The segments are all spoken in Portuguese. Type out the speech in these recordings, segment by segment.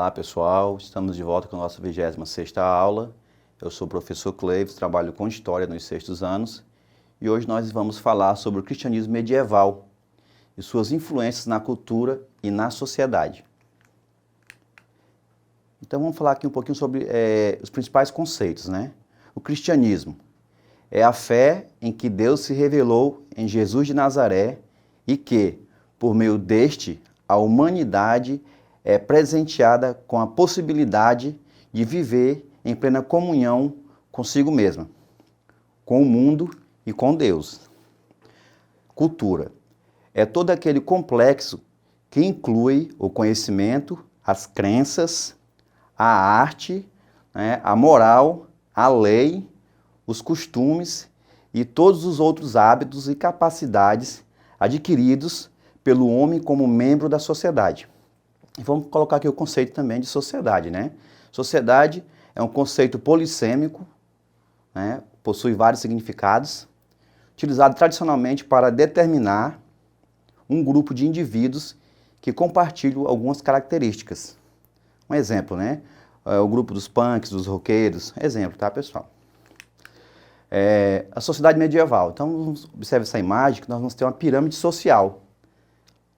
Olá pessoal, estamos de volta com a nossa 26ª aula. Eu sou o professor Cleives, trabalho com História nos sextos anos e hoje nós vamos falar sobre o cristianismo medieval e suas influências na cultura e na sociedade. Então vamos falar aqui um pouquinho sobre os principais conceitos, né? O cristianismo é a fé em que Deus se revelou em Jesus de Nazaré e que, por meio deste, a humanidade é presenteada com a possibilidade de viver em plena comunhão consigo mesma, com o mundo e com Deus. Cultura é todo aquele complexo que inclui o conhecimento, as crenças, a arte, né, a moral, a lei, os costumes e todos os outros hábitos e capacidades adquiridos pelo homem como membro da sociedade. E vamos colocar aqui o conceito também de sociedade, né? Sociedade é um conceito polissêmico, né? Possui vários significados, utilizado tradicionalmente para determinar um grupo de indivíduos que compartilham algumas características. Um exemplo, né? O grupo dos punks, dos roqueiros, exemplo, tá, pessoal? A sociedade medieval. Então, observe essa imagem que nós vamos ter uma pirâmide social.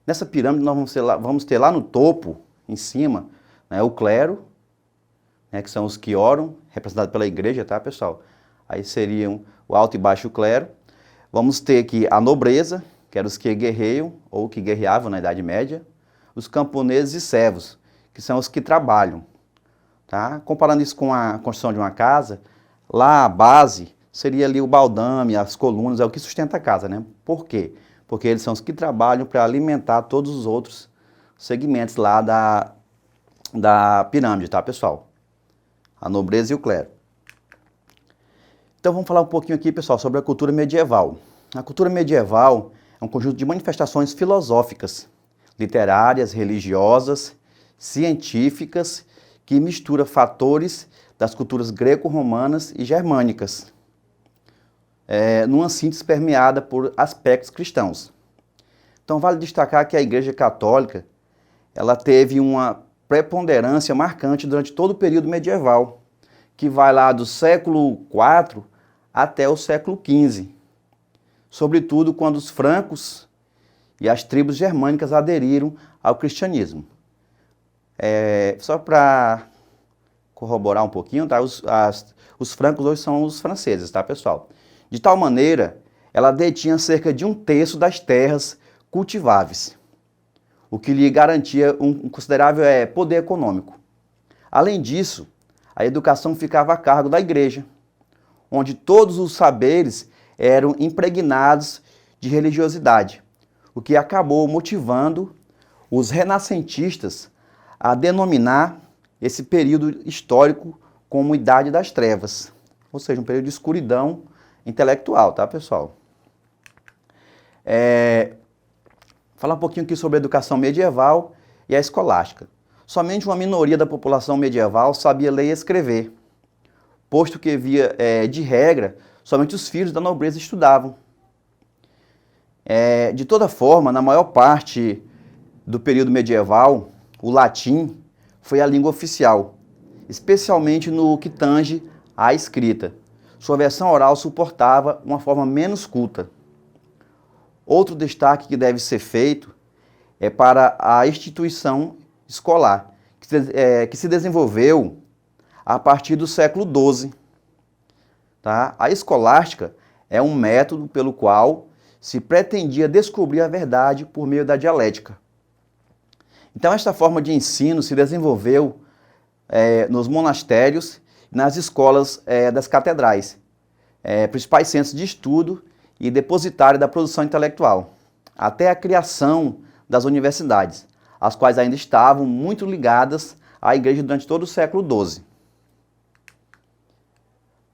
Nessa pirâmide nós vamos ter lá no topo, em cima, né, o clero, né, que são os que oram, representados pela igreja, tá, pessoal? Aí seriam o alto e baixo clero. Vamos ter aqui a nobreza, que eram os que guerreiam ou que guerreavam na Idade Média. Os camponeses e servos, que são os que trabalham. Tá? Comparando isso com a construção de uma casa, lá a base seria ali o baldrame, as colunas, é o que sustenta a casa, né? Por quê? Porque eles são os que trabalham para alimentar todos os outros segmentos lá da pirâmide, tá, pessoal? A nobreza e o clero. Então vamos falar um pouquinho aqui, pessoal, sobre a cultura medieval. A cultura medieval é um conjunto de manifestações filosóficas, literárias, religiosas, científicas, que mistura fatores das culturas greco-romanas e germânicas, numa síntese permeada por aspectos cristãos. Então vale destacar que a Igreja Católica ela teve uma preponderância marcante durante todo o período medieval, que vai lá do século IV até o século XV, sobretudo quando os francos e as tribos germânicas aderiram ao cristianismo. Só para corroborar um pouquinho, tá? Os francos hoje são os franceses, tá, pessoal? De tal maneira, ela detinha cerca de 1/3 das terras cultiváveis, o que lhe garantia um considerável poder econômico. Além disso, a educação ficava a cargo da igreja, onde todos os saberes eram impregnados de religiosidade, o que acabou motivando os renascentistas a denominar esse período histórico como Idade das Trevas, ou seja, um período de escuridão intelectual, tá, pessoal? Falar um pouquinho aqui sobre a educação medieval e a escolástica. Somente uma minoria da população medieval sabia ler e escrever, posto que via, de regra, somente os filhos da nobreza estudavam. De toda forma, na maior parte do período medieval, o latim foi a língua oficial, especialmente no que tange à escrita. Sua versão oral suportava uma forma menos culta. Outro destaque que deve ser feito é para a instituição escolar, que se desenvolveu a partir do século XII. Tá? A escolástica é um método pelo qual se pretendia descobrir a verdade por meio da dialética. Então, esta forma de ensino se desenvolveu nos monastérios e nas escolas das catedrais, principais centros de estudo e depositário da produção intelectual, até a criação das universidades, as quais ainda estavam muito ligadas à igreja durante todo o século XII.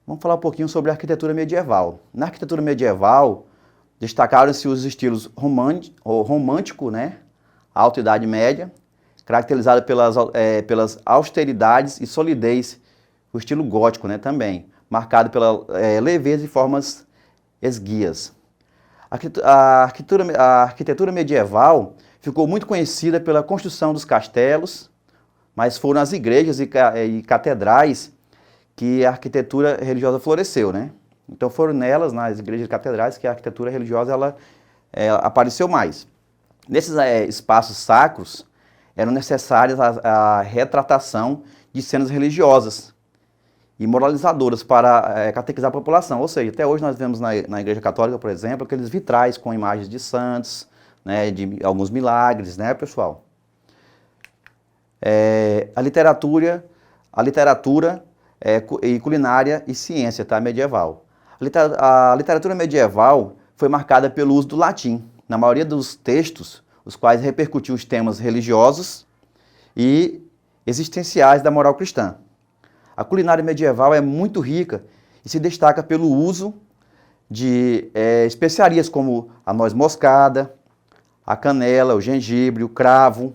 Vamos falar um pouquinho sobre a arquitetura medieval. Na arquitetura medieval, destacaram-se os estilos romântico, né? Alta Idade Média, caracterizada pelas austeridades e solidez, o estilo gótico, né, também, marcado pela leveza e formas esguias. A arquitetura medieval ficou muito conhecida pela construção dos castelos, mas foram as igrejas e catedrais que a arquitetura religiosa floresceu, né? Então foram nelas, nas igrejas e catedrais, que a arquitetura religiosa ela apareceu mais. Nesses espaços sacros, eram necessárias a retratação de cenas religiosas e moralizadoras para catequizar a população. Ou seja, até hoje nós vemos na Igreja Católica, por exemplo, aqueles vitrais com imagens de santos, né, de alguns milagres, né, pessoal? A literatura e culinária e ciência, tá, medieval. A literatura medieval foi marcada pelo uso do latim, na maioria dos textos, os quais repercutiam os temas religiosos e existenciais da moral cristã. A culinária medieval é muito rica e se destaca pelo uso de especiarias como a noz moscada, a canela, o gengibre, o cravo,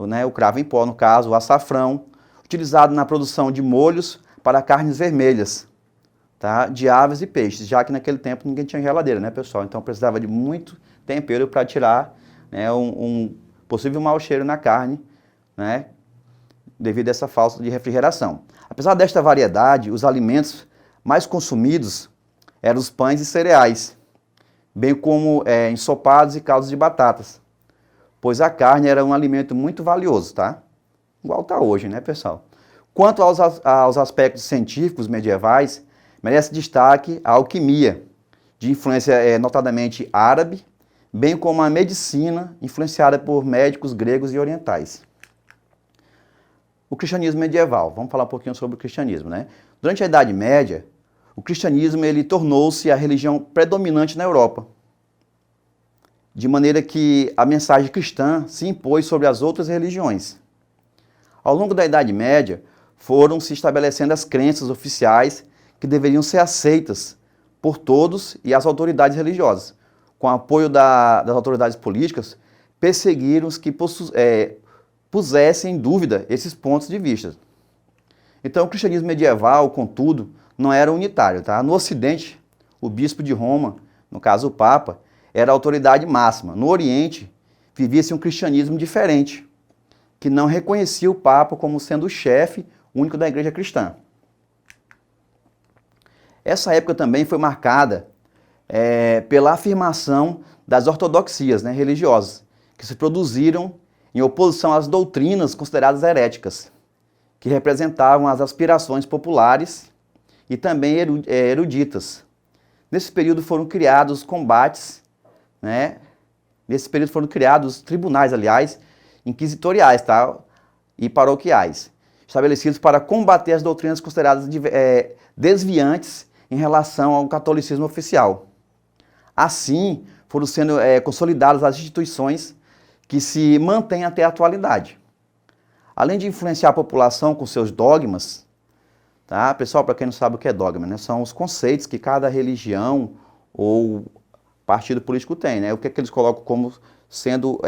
né, o cravo em pó, no caso, o açafrão, utilizado na produção de molhos para carnes vermelhas, tá, de aves e peixes, já que naquele tempo ninguém tinha geladeira, né, pessoal? Então precisava de muito tempero para tirar, né, um possível mau cheiro na carne, né, devido a essa falta de refrigeração. Apesar desta variedade, os alimentos mais consumidos eram os pães e cereais, bem como ensopados e caldos de batatas, pois a carne era um alimento muito valioso, tá? Igual está hoje, né, pessoal? Quanto aos aspectos científicos medievais, merece destaque a alquimia, de influência notadamente árabe, bem como a medicina, influenciada por médicos gregos e orientais. O cristianismo medieval. Vamos falar um pouquinho sobre o cristianismo, né? Durante a Idade Média, o cristianismo ele tornou-se a religião predominante na Europa, de maneira que a mensagem cristã se impôs sobre as outras religiões. Ao longo da Idade Média, foram se estabelecendo as crenças oficiais que deveriam ser aceitas por todos e as autoridades religiosas. Com o apoio das autoridades políticas, perseguiram os que pusessem em dúvida esses pontos de vista. Então, o cristianismo medieval, contudo, não era unitário, tá? No Ocidente, o bispo de Roma, no caso o Papa, era a autoridade máxima. No Oriente, vivia-se um cristianismo diferente, que não reconhecia o Papa como sendo o chefe único da igreja cristã. Essa época também foi marcada pela afirmação das ortodoxias, né, religiosas, que se produziram em oposição às doutrinas consideradas heréticas, que representavam as aspirações populares e também eruditas. Nesse período foram criados combates, né? Nesse período foram criados tribunais, aliás, inquisitoriais, tá? E paroquiais, estabelecidos para combater as doutrinas consideradas desviantes em relação ao catolicismo oficial. Assim, foram sendo consolidadas as instituições que se mantêm até a atualidade. Além de influenciar a população com seus dogmas, tá? Pessoal, para quem não sabe o que é dogma, né? São os conceitos que cada religião ou partido político tem, né? O que é que eles colocam como sendo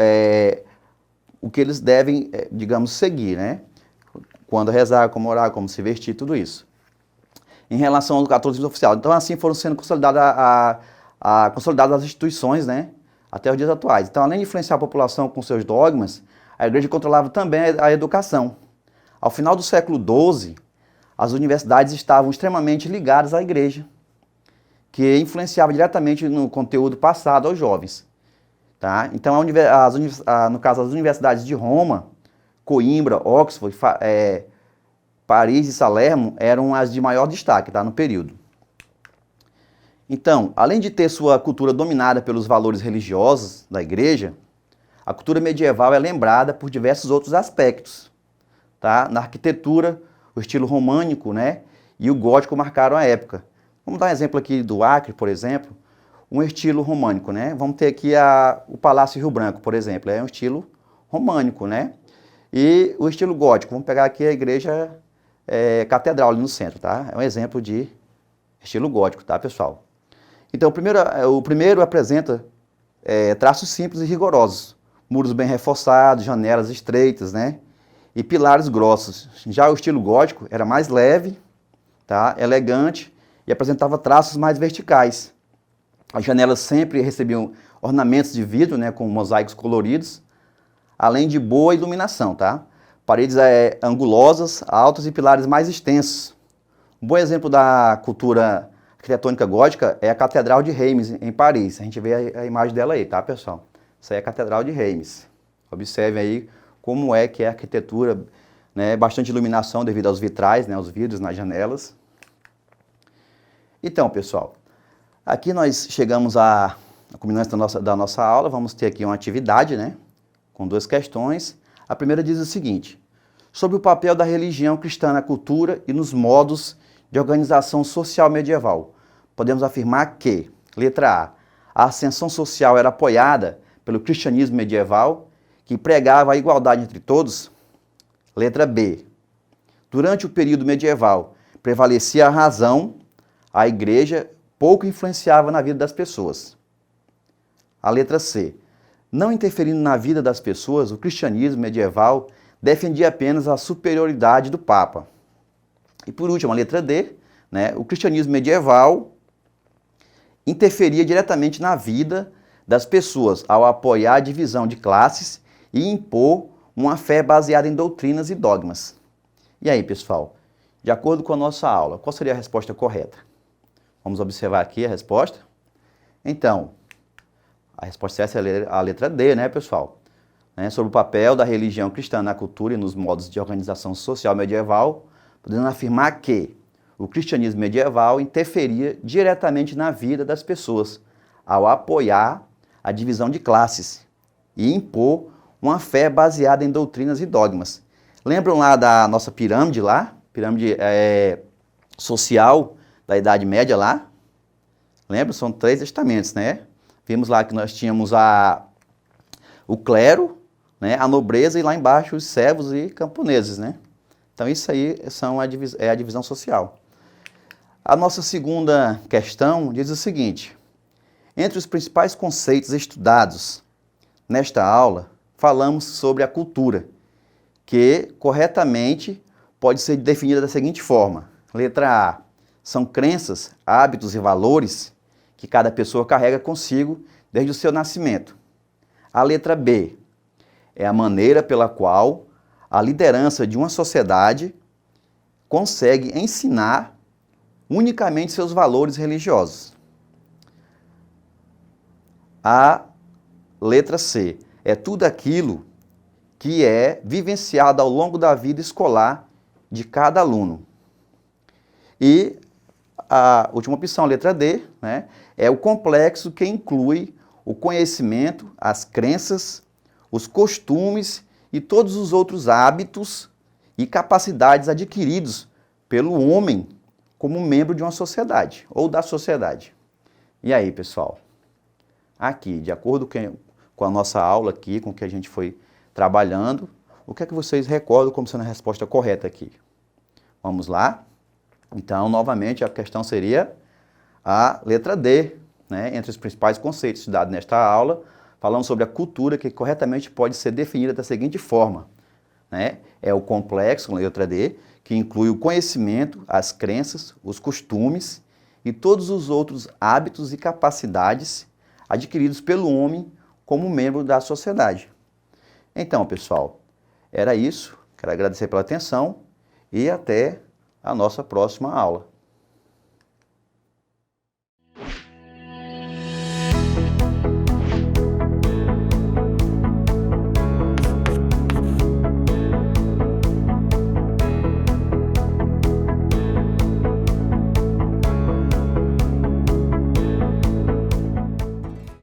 o que eles devem, digamos, seguir, né? Quando rezar, como orar, como se vestir, tudo isso. Em relação ao catolicismo oficial. Então, assim foram sendo consolidadas as instituições, né? Até os dias atuais. Então, além de influenciar a população com seus dogmas, a igreja controlava também a educação. Ao final do século XII, as universidades estavam extremamente ligadas à igreja, que influenciava diretamente no conteúdo passado aos jovens. Tá? Então, no caso, as universidades de Roma, Coimbra, Oxford, Paris e Salerno eram as de maior destaque, tá, no período. Então, além de ter sua cultura dominada pelos valores religiosos da igreja, a cultura medieval é lembrada por diversos outros aspectos. Tá? Na arquitetura, o estilo românico, né, e o gótico marcaram a época. Vamos dar um exemplo aqui do Acre, por exemplo, um estilo românico, né? Vamos ter aqui o Palácio Rio Branco, por exemplo, é um estilo românico, né? E o estilo gótico, vamos pegar aqui a igreja catedral ali no centro, tá? É um exemplo de estilo gótico, tá, pessoal? Então, o primeiro apresenta traços simples e rigorosos, muros bem reforçados, janelas estreitas, né? E pilares grossos. Já o estilo gótico era mais leve, tá? Elegante e apresentava traços mais verticais. As janelas sempre recebiam ornamentos de vidro, né, com mosaicos coloridos, além de boa iluminação, tá? paredes angulosas, altas e pilares mais extensos. Um bom exemplo da cultura arquitetônica gótica é a Catedral de Reims, em Paris. A gente vê a imagem dela aí, tá, pessoal? Essa aí é a Catedral de Reims. Observem aí como é que é a arquitetura, né, bastante iluminação devido aos vitrais, né, os vidros nas janelas. Então, pessoal, aqui nós chegamos à culminância da nossa aula. Vamos ter aqui uma atividade, né, com duas questões. A primeira diz o seguinte: sobre o papel da religião cristã na cultura e nos modos de organização social medieval, podemos afirmar que, letra A ascensão social era apoiada pelo cristianismo medieval, que pregava a igualdade entre todos. Letra B, durante o período medieval, prevalecia a razão, a igreja pouco influenciava na vida das pessoas. A letra C, não interferindo na vida das pessoas, o cristianismo medieval defendia apenas a superioridade do Papa. E por último, a letra D, né, o cristianismo medieval interferia diretamente na vida das pessoas ao apoiar a divisão de classes e impor uma fé baseada em doutrinas e dogmas. E aí, pessoal, de acordo com a nossa aula, qual seria a resposta correta? Vamos observar aqui a resposta. Então, a resposta essa é a letra D, né, pessoal? Sobre o papel da religião cristã na cultura e nos modos de organização social medieval, podemos afirmar que o cristianismo medieval interferia diretamente na vida das pessoas ao apoiar a divisão de classes e impor uma fé baseada em doutrinas e dogmas. Lembram lá da nossa pirâmide lá? Pirâmide social da Idade Média lá? Lembra? São 3 estamentos, né? Vimos lá que nós tínhamos o clero, né, a nobreza e lá embaixo os servos e camponeses, né? Então isso aí é a divisão social. A nossa segunda questão diz o seguinte: entre os principais conceitos estudados nesta aula, falamos sobre a cultura, que corretamente pode ser definida da seguinte forma. Letra A, são crenças, hábitos e valores que cada pessoa carrega consigo desde o seu nascimento. A letra B, é a maneira pela qual a liderança de uma sociedade consegue ensinar unicamente seus valores religiosos. A letra C, é tudo aquilo que é vivenciado ao longo da vida escolar de cada aluno. E a última opção, a letra D, né, é o complexo que inclui o conhecimento, as crenças, os costumes e todos os outros hábitos e capacidades adquiridos pelo homem como membro de uma sociedade ou da sociedade. E aí, pessoal? Aqui, de acordo com a nossa aula aqui, com o que a gente foi trabalhando, o que é que vocês recordam como sendo a resposta correta aqui? Vamos lá? Então, novamente, a questão seria a letra D, né? Entre os principais conceitos estudados nesta aula, falando sobre a cultura, que corretamente pode ser definida da seguinte forma, né? É o complexo, letra D, que inclui o conhecimento, as crenças, os costumes e todos os outros hábitos e capacidades adquiridos pelo homem como membro da sociedade. Então, pessoal, era isso. Quero agradecer pela atenção e até a nossa próxima aula.